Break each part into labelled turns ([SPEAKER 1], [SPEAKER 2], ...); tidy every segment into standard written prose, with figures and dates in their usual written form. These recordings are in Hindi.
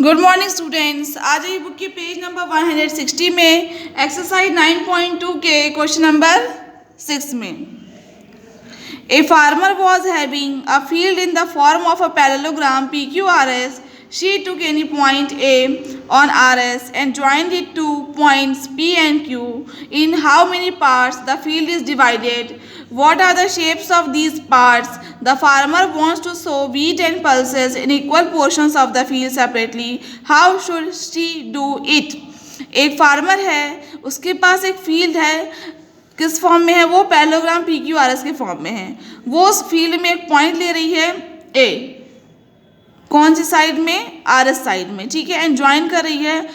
[SPEAKER 1] Good morning students. आज ये बुक के पेज नंबर 160 में एक्सरसाइज 9.2 के क्वेश्चन नंबर 6 में a farmer was having a field in the form of a parallelogram PQRS. She took any point A on RS and joined it to points P and Q. In how many parts the field is divided? What are the shapes of these parts? The farmer wants to sow wheat and pulses in equal portions of the field separately. How should she do it? एक फार्मर है, उसके पास एक फील्ड है, किस फॉर्म में है वो? पैरेललोग्राम PQRS के फॉर्म में है। वो उस फील्ड में एक पॉइंट ले रही है ए, कौन सी साइड में? RS साइड में, ठीक है, एंड ज्वाइन कर रही है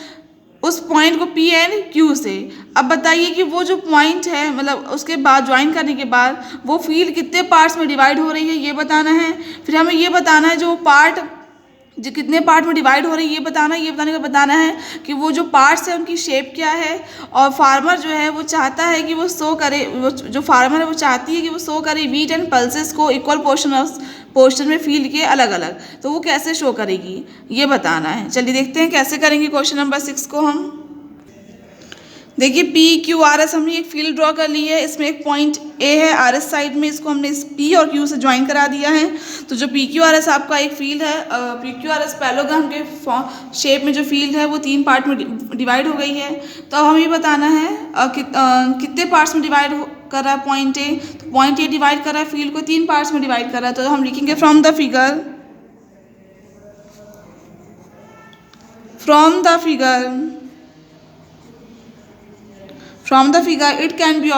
[SPEAKER 1] उस पॉइंट को P एंड Q से। अब बताइए कि वो जो पॉइंट है, मतलब उसके बाद ज्वाइन करने के बाद वो फील्ड कितने पार्ट्स में डिवाइड हो रही है ये बताना है। फिर हमें ये बताना है जो पार्ट जो कितने पार्ट में डिवाइड हो रही है ये बताना है। ये बताना है कि वो जो पार्ट्स है उनकी शेप क्या है। और फार्मर जो है वो चाहता है कि वो शो करे, वो जो फार्मर है वो चाहती है कि वो शो करे वीट एंड पल्सेस को इक्वल पोर्शन में फील्ड के अलग अलग। तो वो कैसे शो करेगी ये बताना है। चलिए देखते हैं कैसे करेंगे क्वेश्चन नंबर 6 को हम। देखिए PQRS हमने एक फील्ड ड्रॉ कर ली है। इसमें एक पॉइंट A है RS साइड में, इसको हमने इस P और Q से ज्वाइन करा दिया है। तो जो PQRS आपका एक फील्ड है, PQRS पैरेललोग्राम के शेप में जो फील्ड है वो 3 पार्ट में डिवाइड हो गई है। तो अब हमें बताना है कितने पार्ट्स में डिवाइड कर रहा है पॉइंट A। तो पॉइंट A डिवाइड कर रहा है फील्ड को 3 पार्ट्स में डिवाइड कर रहा है। तो हम लिखेंगे from the figure it can be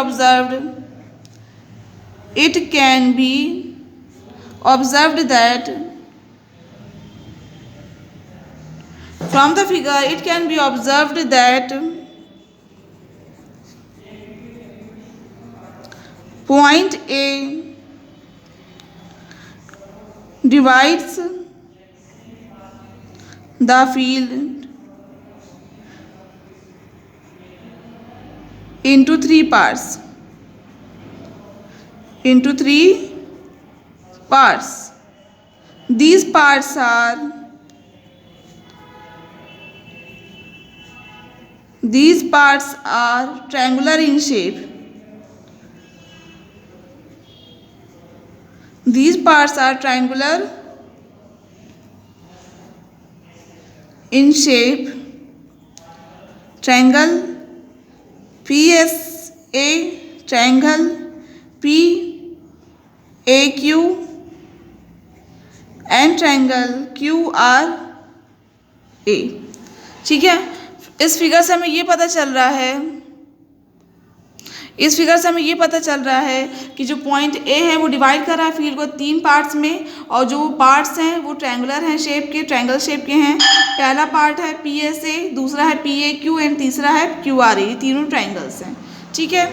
[SPEAKER 1] observed that from the figure it can be observed that point A divides the field into 3 parts. These parts are triangular in shape. These parts are triangular in shape. Triangle PSA, triangle PAQ and triangle QRA। ठीक है, इस फिगर से हमें ये पता चल रहा है कि जो पॉइंट A है वो डिवाइड कर रहा है फील्ड को 3 पार्ट्स में, और जो पार्ट्स हैं वो ट्रायंगुलर हैं शेप के, ट्रायंगल शेप के हैं। पहला पार्ट है PSA, दूसरा है PAQ एंड तीसरा है QRA। ये तीनों ट्रायंगल्स हैं, ठीक है।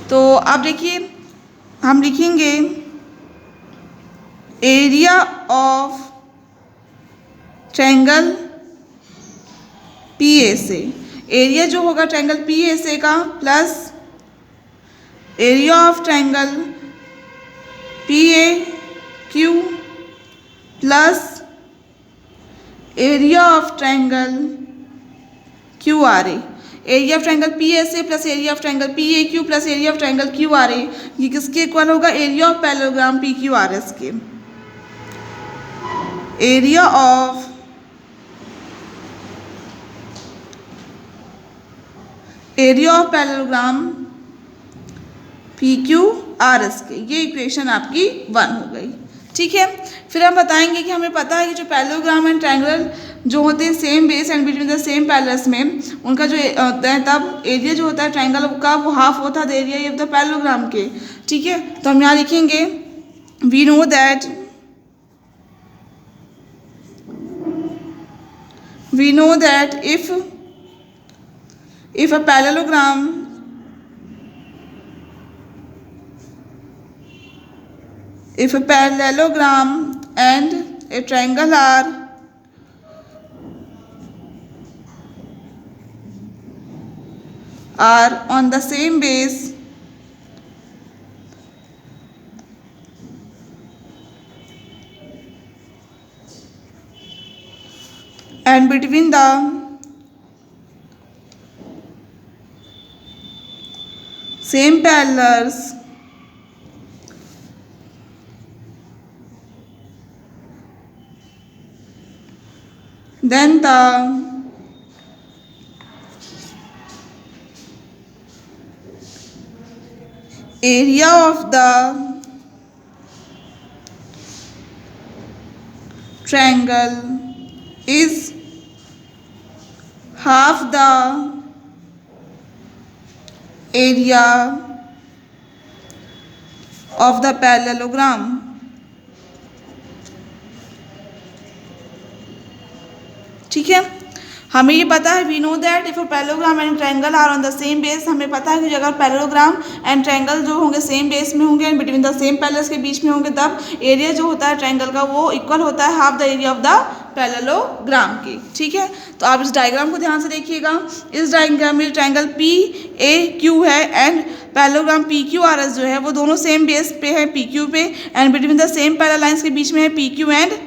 [SPEAKER 1] तो अब देखिए हम लिखेंगे area of triangle PSA। Area जो होगा ट्रायंगल PSA का plus area of triangle PAQ plus area of triangle QRA। Area of triangle PSA plus area of triangle PAQ plus area of triangle QRA ये किसके इक्वल होगा? एरिया ऑफ पैरेललोग्राम PQRS के। एरिया ऑफ पैरेललोग्राम PQRS के। ये इक्वेशन आपकी 1 हो गई, ठीक है। फिर हम बताएंगे कि हमें पता है कि जो पैरेललोग्राम एंड ट्रायंगल जो होते हैं same base and between the same parallels में, उनका जो होता है तब एरिया जो होता है ट्रायंगल का वो हाफ होता है एरिया ऑफ द पैरेललोग्राम के, ठीक है। तो हम यहाँ लिखेंगे we know that if a parallelogram and a triangle are on the same base, and between the same parallels then the area of the triangle is half the area of the parallelogram. ठीक है, हमें ये पता है, we know that if a parallelogram and triangle are on the same base, हमें पता है कि अगर पैरेललोग्राम एंड ट्रायंगल जो होंगे सेम बेस में होंगे and between the same parallels के बीच में होंगे, तब एरिया जो होता है ट्रायंगल का वो इक्वल होता है half the area of the parallelogram की। ठीक है, तो आप इस डायग्राम को ध्यान से देखिएगा। इस डायग्राम में ट्रायंगल पी ए क्यू है and parallelogram P Q R S जो है वो दोनों सेम बेस पे है पी क्यू पे and between the same parallel lines के बीच में है P Q and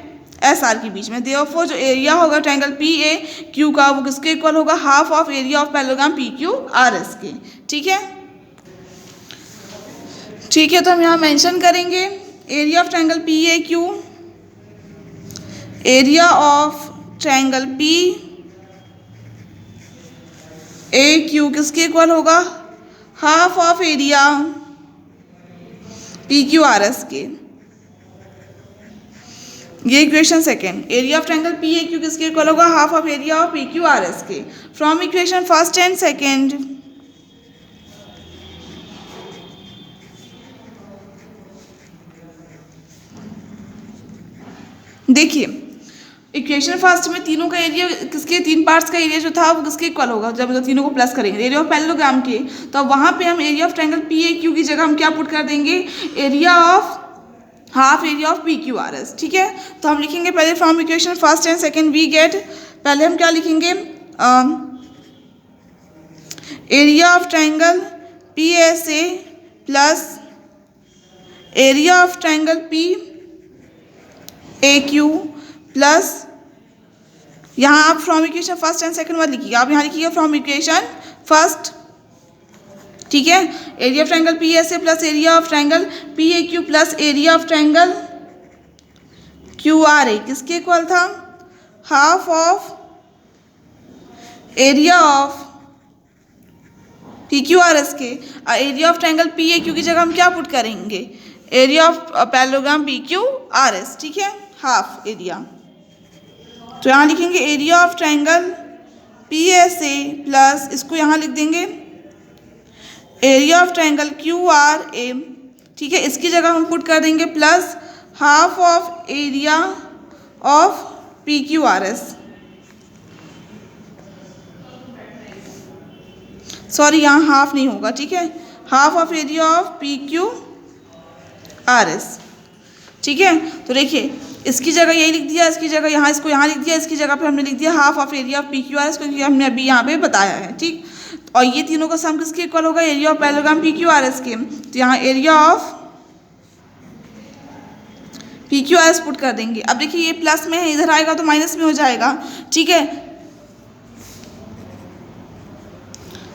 [SPEAKER 1] S R के बीच में। देयरफॉर जो एरिया होगा ट्रायंगल पी ए क्यू का वो किसके इक्वल होगा, half of area of parallelogram P Q R S के। ठीक है, ठीक है, तो हम यहाँ मेंशन करेंगे area of triangle P A Q, area of triangle P A Q किसके इक्वल होगा, half of area P Q R S के। ये equation second, area of triangle P A Q किसके इक्वल होगा, half of area of P Q R S के। From equation first and second देखिए, इक्वेशन फर्स्ट में तीनों का एरिया किसके, तीन पार्ट्स का एरिया जो था वो किसके इक्वल होगा, जब तीनों को प्लस करेंगे एरिया ऑफ पैरेललोग्राम के, तो वहाँ पे हम area of triangle P A Q की जगह हम क्या पुट कर देंगे, area of half area of P Q R S. ठीक है, तो हम लिखेंगे पहले from equation first and second we get, पहले हम क्या लिखेंगे, area of triangle P S A plus area of triangle P A Q plus, यहाँ आप from equation first and second मत लिखिएगा, आप यहाँ लिखिएगा फ्रॉम इक्वेशन फर्स्ट। ठीक है, area of triangle P S A plus area of triangle P A Q plus area of triangle Q R A किसके इक्वल था, half of area of P Q R S के। Area of triangle P A Q की जगह हम क्या पुट करेंगे, area of parallelogram P Q R S. ठीक है, हाफ एरिया, तो यहाँ लिखेंगे area of triangle P S A plus, इसको यहाँ लिख देंगे area of triangle Q R A. ठीक है, इसकी जगह हम पुट कर देंगे plus half of area of P Q R S, sorry यहाँ हाफ नहीं होगा। ठीक है, half of area of P Q R S. ठीक है, तो देखिए इसकी जगह यही लिख दिया, इसकी जगह यहाँ, इसको यहाँ लिख दिया, इसकी जगह पे हमने लिख दिया half of area of P Q R S, क्योंकि हमने अभी यहाँ पे बताया है। ठीक, और ये तीनों का सम किसके इक्वल होगा, area of parallelogram P Q R S के, तो यहाँ area of P Q R S put कर देंगे। अब देखिए ये प्लस में है, इधर आएगा तो माइनस में हो जाएगा। ठीक है,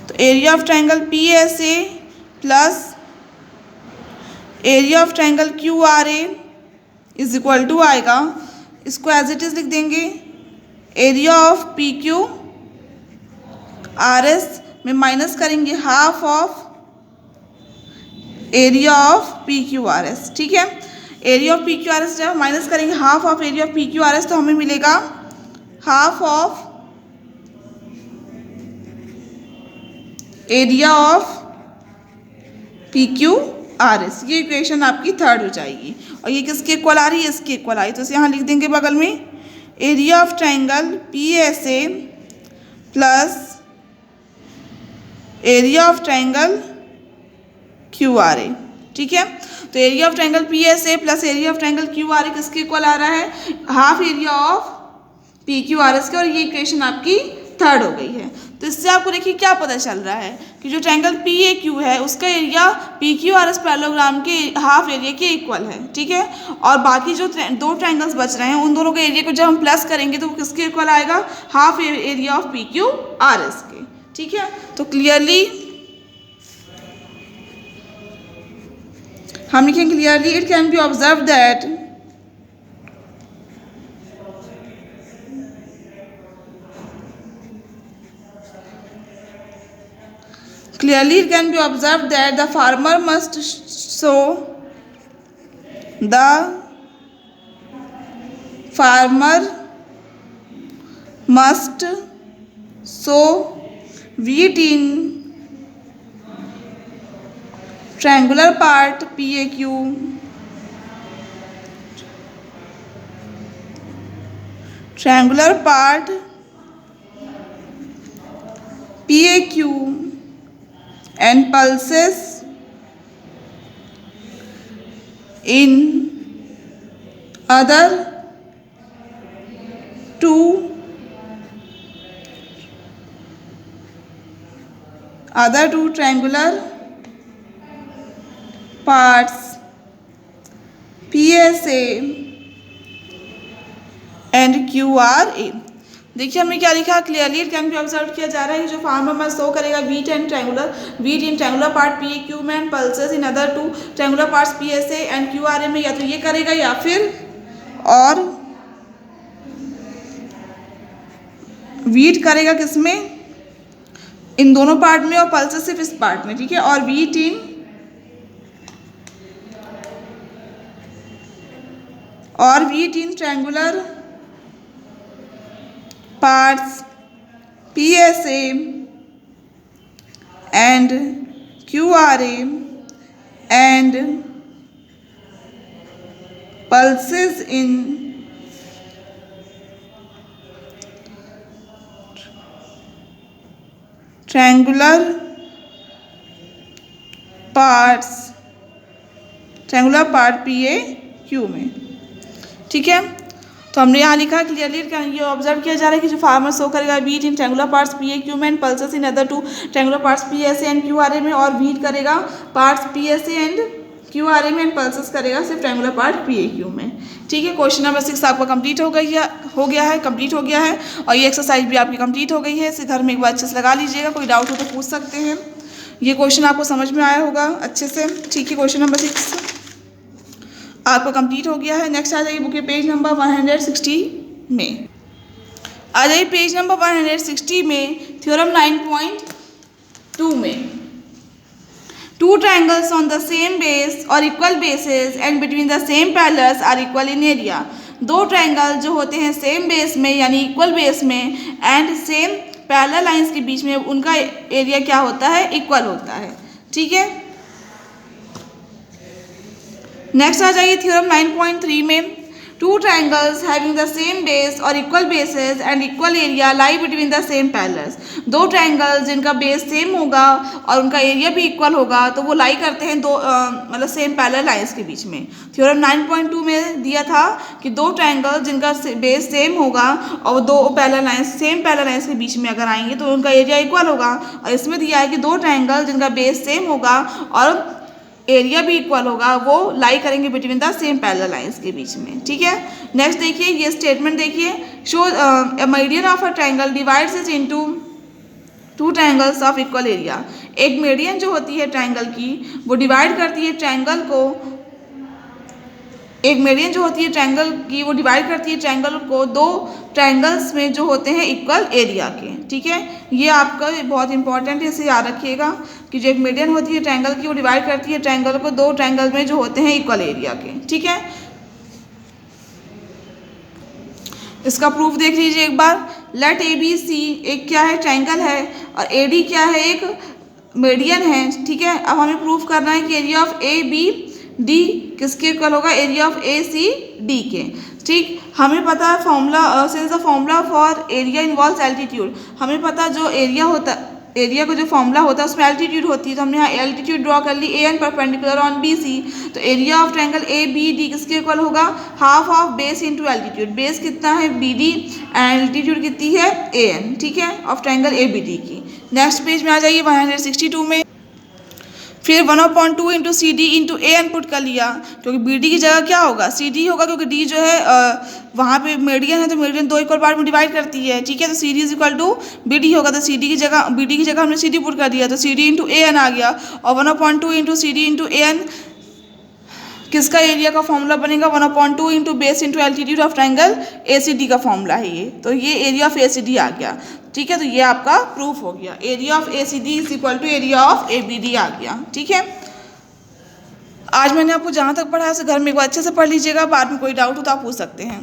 [SPEAKER 1] तो area of triangle P S A plus area of triangle Q R A is equal to आएगा, इसको एज इट इज लिख देंगे area of P Q R S में माइनस करेंगे half of area of P Q R S. ठीक है, area of P Q R S जब माइनस करेंगे half of area of P Q R S, तो हमें मिलेगा half of area of P Q R S. ये इक्वेशन आपकी थर्ड हो जाएगी, और ये किसके इक्वल आ रही है, इसके इक्वल आई, तो इसे यहाँ लिख देंगे बगल में area of triangle P S A plus area of triangle Q R A. ठीक है, तो area of triangle P S A plus area of triangle Q R A किसके इक्वल आ रहा है, half area of P Q R S के, और ये इक्वेशन आपकी थर्ड हो गई है। तो इससे आपको देखिए क्या पता चल रहा है कि जो ट्रायंगल पी ए क्यू है उसका area P Q R S parallelogram के हाफ एरिया के इक्वल है, ठीक है। और बाकी जो दो ट्रायंगल्स बच रहे हैं उन दोनों के एरिया को जब हम प्लस करेंगे तो वो किसके इक्वल आएगा, half area of P Q R S के, ठीक है। तो क्लियरली हम लिखेंगे clearly it can be observe that clearly it can be observed that the farmer must show wheat in triangular part PAQ and pulses in other two triangular parts PSA and QRA। देखिए हमने क्या लिखा, clearly it can be observe किया जा रहा है कि जो फार्मर मस्ट शो करेगा wheat in triangular part P A Q में and pulses in other two triangular parts P S A and Q R A में, या तो ये करेगा या फिर और वीट करेगा किसमें, इन दोनों पार्ट में, और पल्सेस सिर्फ इस पार्ट में, ठीक है। और wheat in triangular parts PSA and QRA and pulses in triangular part PAQ में, ठीक है। तो हमने यहाँ लिखा क्लियरली ये ऑब्जर्व किया जा रहा है कि जो फार्मर शो करेगा wheat in triangular parts P A Q में and pulses in other two triangular parts P S A and Q R A में, और वीट करेगा parts P S A and Q R A में एंड पल्सेस करेगा सिर्फ triangular part P A Q में, ठीक है। क्वेश्चन नंबर 6 आपका कंप्लीट हो गया है और ये एक्सरसाइज भी आपकी कंप्लीट हो गई है। इसे घर में एक बार अच्छे से लगा लीजिएगा, कोई डाउट हो तो पूछ सकते हैं। ये क्वेश्चन आपको समझ में आया होगा अच्छे से, ठीक है। क्वेश्चन नंबर 6 आपका कंप्लीट हो गया है। नेक्स्ट आ जाइए बुक के पेज नंबर 160 में। आ जाइए पेज नंबर 160 में थ्योरम 9.2 में, two triangles on the same base और equal bases and between the same parallels are equal in area. दो ट्रायंगल जो होते हैं सेम बेस में यानी इक्वल बेस में एंड सेम पैरेलल लाइंस के बीच में, उनका एरिया क्या होता है, इक्वल होता है, ठीक है। नेक्स्ट आ जाइए थ्योरम 9.3 में, two triangles having the same base और equal bases and equal area lie between the same parallels. दो ट्रायंगल्स जिनका बेस सेम होगा और उनका एरिया भी इक्वल होगा तो वो लाई करते हैं दो मतलब सेम पैरेलल लाइंस के बीच में। थ्योरम 9.2 में दिया था कि दो ट्रायंगल्स जिनका बेस सेम होगा और दो सेम पैरेलल लाइंस के बीच में अगर आएंगे तो उनका एरिया इक्वल होगा, और इसमें दिया है कि दो ट्रायंगल जिनका बेस सेम होगा और एरिया भी इक्वल होगा वो लाई करेंगे between the same parallel lines के बीच में, ठीक है। नेक्स्ट देखिए ये स्टेटमेंट देखिए, show a median of a triangle divides it into two triangles of equal area. एक मीडियन जो होती है ट्रायंगल की वो डिवाइड करती है ट्रायंगल को, एक मीडियन जो होती है ट्रायंगल की वो डिवाइड करती है ट्रायंगल को दो ट्रायंगल्स में जो होते हैं इक्वल एरिया के, ठीक है। ये आपका बहुत इंपॉर्टेंट है, इसे याद रखिएगा कि जो एक मीडियन होती है ट्रायंगल की वो डिवाइड करती है ट्रायंगल को दो ट्रायंगल में जो होते हैं इक्वल एरिया के, ठीक है। इसका प्रूफ देख लीजिए एक बार। लेट ए बी सी एक क्या है, ट्रायंगल है, और ए डी क्या है, एक मीडियन है, ठीक है। अब हमें प्रूफ करना है कि area of A B D किसके इक्वल होगा, area of A C D के, ठीक। हमें पता है formula, since the formula for area involves altitude, हमें पता जो एरिया होता एरिया का जो फॉर्मूला होता है उसमें एल्टीट्यूड होती है, तो हमने यहाँ एल्टीट्यूड ड्रॉ कर ली A N perpendicular on B C. तो area of triangle A B D किसके इक्वल होगा, half of base into altitude. Base कितना है बी डी एंड एल्टीट्यूड कितनी है ए एन, ठीक है, of triangle A B D की। नेक्स्ट पेज में आ जाइए 162 में। फिर 1/2 into C D into A N put कर लिया, क्योंकि बी डी की जगह क्या होगा सी डी होगा, क्योंकि डी जो है वहाँ पे मेडियन है तो मेडियन 2 इक्वल पार्ट में डिवाइड करती है, ठीक है। तो C D is equal to B D होगा, तो सी डी की जगह बी डी की जगह हमने सी डी पुट कर दिया, तो C D into A N आ गया। और 1/2 into C D into A N किसका एरिया का फॉर्मूला बनेगा, 1/2 into base into altitude of triangle A C D का फॉर्मूला है ये। तो ये area of A C D आ गया, ठीक है। तो ये आपका प्रूफ हो गया, area of A C D is equal to area of A B D आ गया, ठीक है। आज मैंने आपको जहाँ तक पढ़ाया उसे घर में एक बार अच्छे से पढ़ लीजिएगा, बाद में कोई डाउट हो तो आप पूछ सकते हैं।